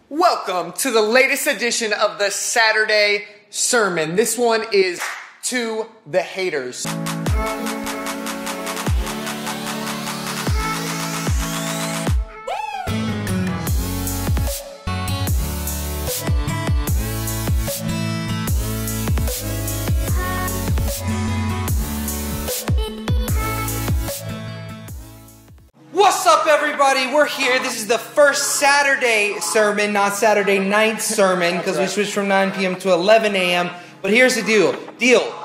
Welcome to the latest edition of the Saturday Sermon. This one is to the haters. What's up, everybody? We're here. This is the first Saturday sermon, not Saturday night sermon, because we switched from 9 p.m. to 11 a.m. But here's the deal.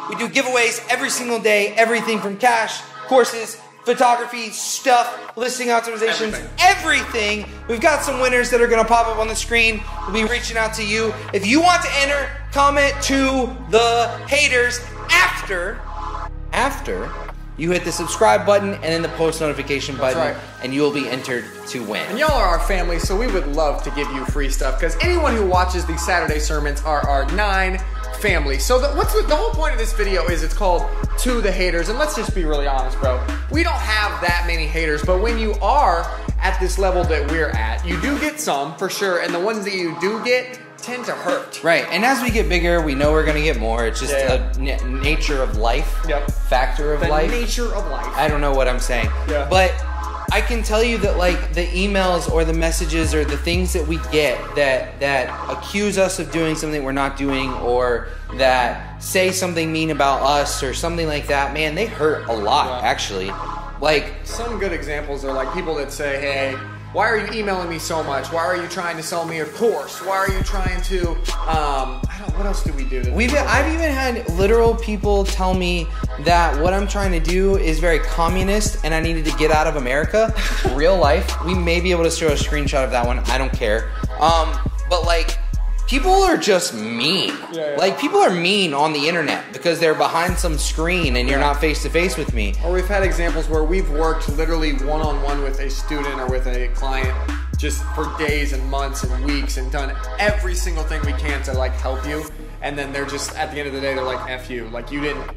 We do giveaways every single day, everything from cash, courses, photography, stuff, listing optimizations, everything. We've got some winners that are going to pop up on the screen. We'll be reaching out to you. If you want to enter, comment to the haters after you hit the subscribe button and then the post notification button, and you will be entered to win. And y'all are our family, so we would love to give you free stuff, because anyone who watches these Saturday sermons are our 9 family. So the whole point of this video is it's called To the Haters, and let's just be really honest, bro. We don't have that many haters, but when you are at this level that we're at, you do get some, for sure, and the ones that you do get tend to hurt. Right, and as we get bigger, we know we're going to get more. It's just a nature of life, factor of life. The nature of life. I don't know what I'm saying. Yeah. But I can tell you that, like, the emails or the messages or the things that we get that accuse us of doing something we're not doing, or that say something mean about us or something like that, man, they hurt a lot, actually. Like, some good examples are like people that say, hey, why are you emailing me so much? Why are you trying to sell me a course? Why are you trying to, what else do we do? I've even had literal people tell me that what I'm trying to do is very communist and I needed to get out of America. Real life. We may be able to show a screenshot of that one. I don't care. But like, people are just mean. Like, people are mean on the internet because they're behind some screen and you're not face to face with me. Or we've had examples where we've worked literally one-on-one with a student or with a client just for days and months and weeks and done every single thing we can to like help you. And then they're just, at the end of the day, they're like, F you. Like,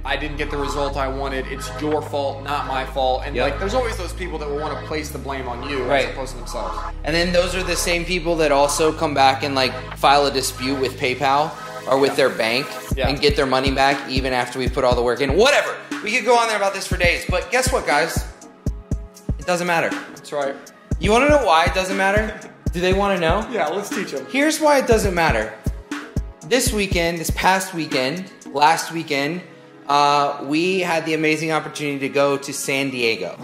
I didn't get the result I wanted. It's your fault, not my fault. And like, there's always those people that will want to place the blame on you as opposed to themselves. And then those are the same people that also come back and like file a dispute with PayPal or with their bank and get their money back even after we put all the work in. Whatever. We could go on there about this for days. But guess what, guys? It doesn't matter. That's right. You want to know why it doesn't matter? Do they want to know? Yeah, let's teach them. Here's why it doesn't matter. This past weekend, last weekend, we had the amazing opportunity to go to San Diego.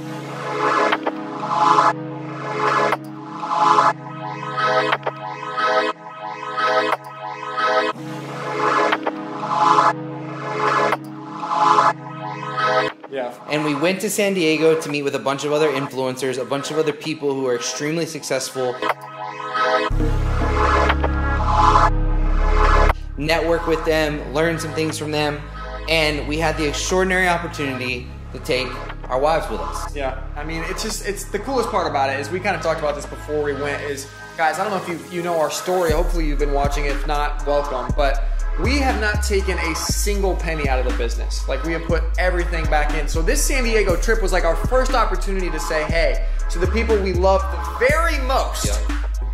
And we went to San Diego to meet with a bunch of other influencers, a bunch of other people who are extremely successful. Network with them, learn some things from them, and we had the extraordinary opportunity to take our wives with us. Yeah, I mean, it's the coolest part about it is we kind of talked about this before we went is, guys, I don't know if you know our story. Hopefully you've been watching. If not, welcome. But we have not taken a single penny out of the business. Like, we have put everything back in. So this San Diego trip was like our first opportunity to say, hey, to the people we love the very most,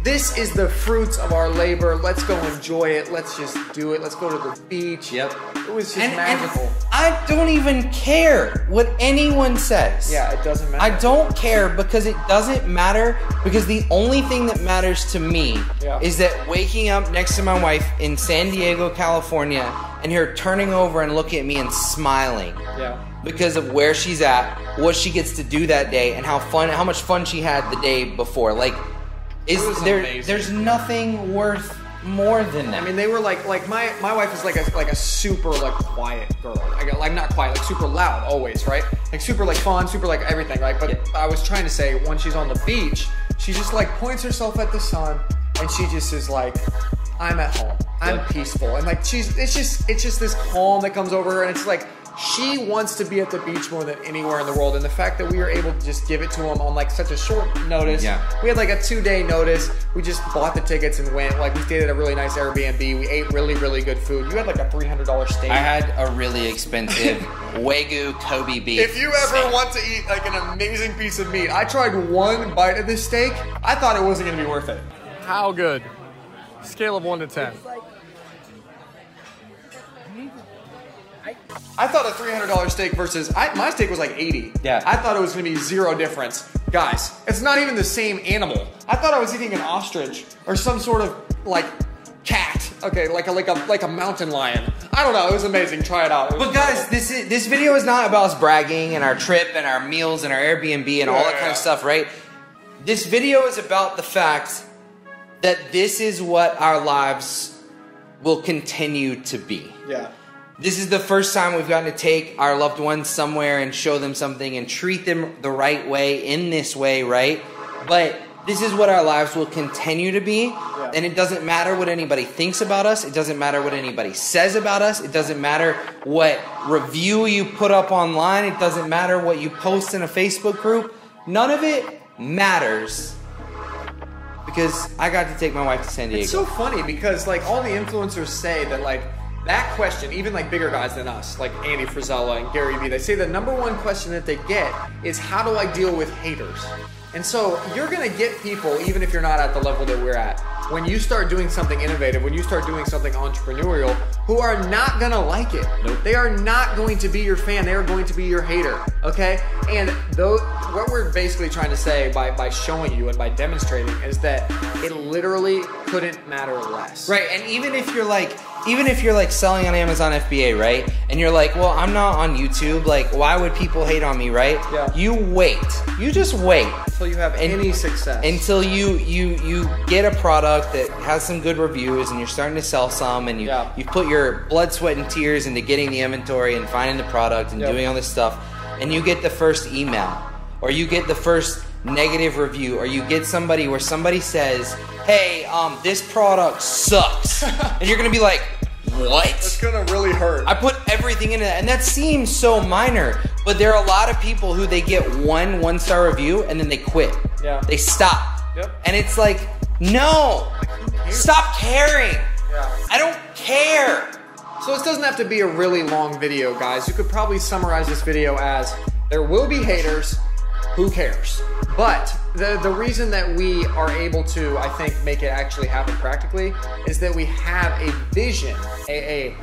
this is the fruits of our labor. Let's go enjoy it. Let's just do it. Let's go to the beach. It was just magical. And I don't even care what anyone says. Yeah, it doesn't matter. I don't care, because it doesn't matter, because the only thing that matters to me is that waking up next to my wife in San Diego, California, and her turning over and looking at me and smiling. Because of where she's at, what she gets to do that day, and how much fun she had the day before. Like, there's nothing worth more than that. I mean, they were like my wife is like a super like quiet girl. Like not quiet, like super loud always, right? Like super like fun, super like everything, right? But I was trying to say, when she's on the beach, she just like points herself at the sun and she just is like, I'm at home. I'm peaceful. And like it's just this calm that comes over her, and it's like she wants to be at the beach more than anywhere in the world. And the fact that we were able to just give it to them on like such a short notice. We had like a 2-day notice. We just bought the tickets and went. Like, we stayed at a really nice Airbnb. We ate really, really good food. You had like a $300 steak. I had a really expensive Wagyu Kobe beef. If you ever want to eat like an amazing piece of meat, I tried one bite of this steak. I thought it wasn't going to be worth it. How good? Scale of 1 to 10. I thought a $300 steak versus, my steak was like 80. Yeah. I thought it was gonna be zero difference. Guys, it's not even the same animal. I thought I was eating an ostrich or some sort of like cat. Okay, like a mountain lion. I don't know, it was amazing, try it out. But guys, this video is not about us bragging and our trip and our meals and our Airbnb and all that kind of stuff, right? This video is about the fact that this is what our lives will continue to be. Yeah. This is the first time we've gotten to take our loved ones somewhere and show them something and treat them the right way in this way, right? But this is what our lives will continue to be. Yeah. And it doesn't matter what anybody thinks about us. It doesn't matter what anybody says about us. It doesn't matter what review you put up online. It doesn't matter what you post in a Facebook group. None of it matters. Because I got to take my wife to San Diego. It's so funny because like all the influencers say that like that question, even like bigger guys than us, like Andy Frisella and Gary Vee, they say the #1 question that they get is how do I deal with haters? And so you're gonna get people, even if you're not at the level that we're at, when you start doing something innovative, when you start doing something entrepreneurial, who are not gonna like it. Nope. They are not going to be your fan, they are going to be your hater, okay? And what we're basically trying to say by showing you and by demonstrating is that it literally couldn't matter less. Right, and even if you're like selling on Amazon FBA, right? And you're like, well, I'm not on YouTube, like why would people hate on me, right? Yeah. You wait. You just wait. Until you have any success. Until you get a product that has some good reviews and you're starting to sell some and you put your blood, sweat, and tears into getting the inventory and finding the product and doing all this stuff, and you get the first email or you get the first negative review, or you get somebody where somebody says, hey, this product sucks. And you're gonna be like, what? It's gonna really hurt. I put everything into that, and that seems so minor, but there are a lot of people who they get one-star review and then they quit. Yeah. They stop. Yep. And it's like, no, stop caring. Yeah. I don't care. So this doesn't have to be a really long video, guys. You could probably summarize this video as there will be haters. Who cares? But the reason that we are able to, I think, make it actually happen practically is that we have a vision, a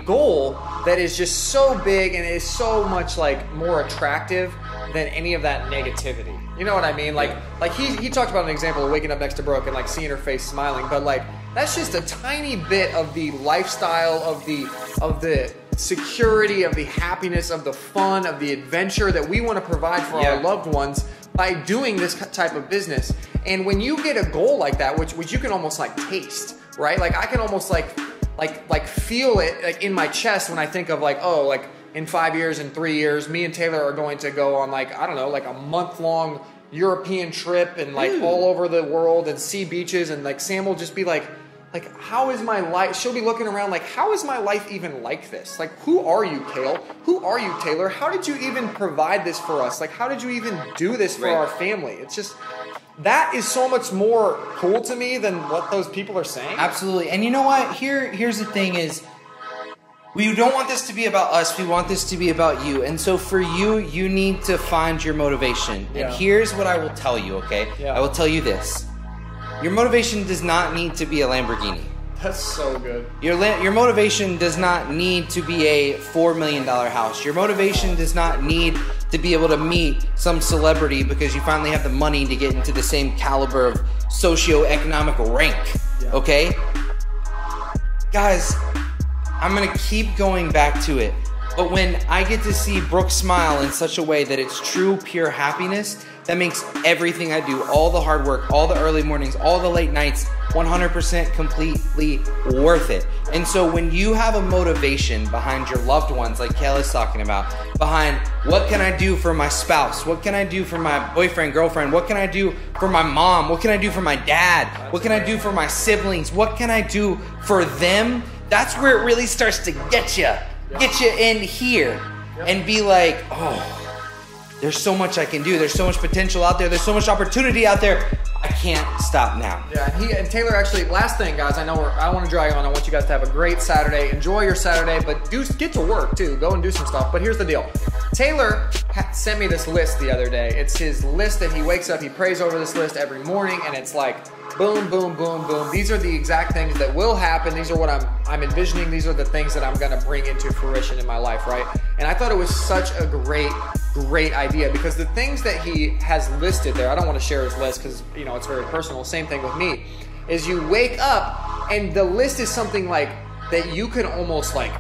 goal that is just so big and is so much like more attractive than any of that negativity. You know what I mean? Like he talked about an example of waking up next to Brooke and like seeing her face smiling, but like that's just a tiny bit of the lifestyle, of the security, of the happiness, of the fun, of the adventure that we want to provide for our loved ones by doing this type of business. And when you get a goal like that, which you can almost like taste, right? Like I can almost like feel it like in my chest when I think of like, oh, like in 5 years, in 3 years, me and Taylor are going to go on like, I don't know, like a month-long European trip and like all over the world and see beaches, and like Sam will just be like, how is my life? She'll be looking around like, how is my life even like this? Like, who are you, Kale? Who are you, Taylor? How did you even provide this for us? Like, how did you even do this for our family? It's just, that is so much more cool to me than what those people are saying. Absolutely. And you know what? Here's the thing is, we don't want this to be about us. We want this to be about you. And so for you, you need to find your motivation. And here's what I will tell you, okay? Yeah. I will tell you this. Your motivation does not need to be a Lamborghini. That's so good. Your motivation does not need to be a $4 million house. Your motivation does not need to be able to meet some celebrity because you finally have the money to get into the same caliber of socioeconomic rank, okay? Guys, I'm gonna keep going back to it, but when I get to see Brooke smile in such a way that it's true, pure happiness, that makes everything I do, all the hard work, all the early mornings, all the late nights, 100% completely worth it. And so when you have a motivation behind your loved ones, like Kayla's talking about, behind what can I do for my spouse? What can I do for my boyfriend, girlfriend? What can I do for my mom? What can I do for my dad? What can I do for my siblings? What can I do for them? That's where it really starts to get you in here and be like, oh, there's so much I can do. There's so much potential out there. There's so much opportunity out there. I can't stop now. Yeah, and Taylor actually, last thing, guys, I want to drag on. I want you guys to have a great Saturday. Enjoy your Saturday, but get to work too. Go and do some stuff. But here's the deal. Taylor sent me this list the other day. It's his list that he wakes up, he prays over this list every morning, and it's like boom, boom, boom, boom. These are the exact things that will happen. These are what I'm envisioning. These are the things that I'm gonna bring into fruition in my life, right? And I thought it was such a great idea, because the things that he has listed there, I don't want to share his list because, you know, it's very personal. Same thing with me, is you wake up and the list is something like that you can almost like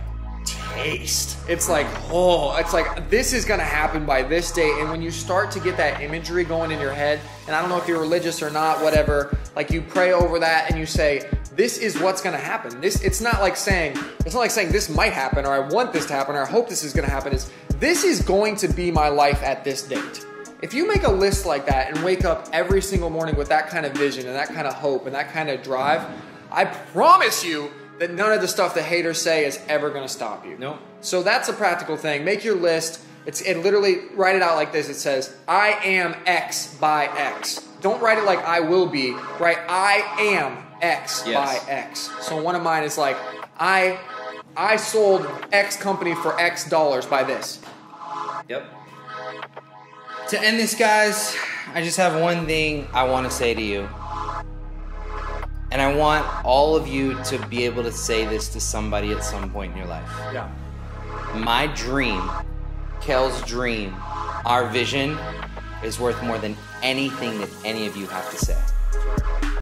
taste. It's like, oh, it's like this is gonna happen by this day. And when you start to get that imagery going in your head, and I don't know if you're religious or not, whatever, like you pray over that and you say, this is what's gonna happen. It's not like saying this might happen, or I want this to happen, or I hope this is gonna happen. This is going to be my life at this date. If you make a list like that and wake up every single morning with that kind of vision and that kind of hope and that kind of drive, I promise you that none of the stuff the haters say is ever going to stop you. No. So that's a practical thing. Make your list. It literally, write it out like this. It says, I am X by X. Don't write it like I will be. Write, I am X by X. So one of mine is like, I sold X company for X dollars by this. Yep. To end this, guys, I just have one thing I want to say to you. And I want all of you to be able to say this to somebody at some point in your life. Yeah. My dream, Kel's dream, our vision is worth more than anything that any of you have to say.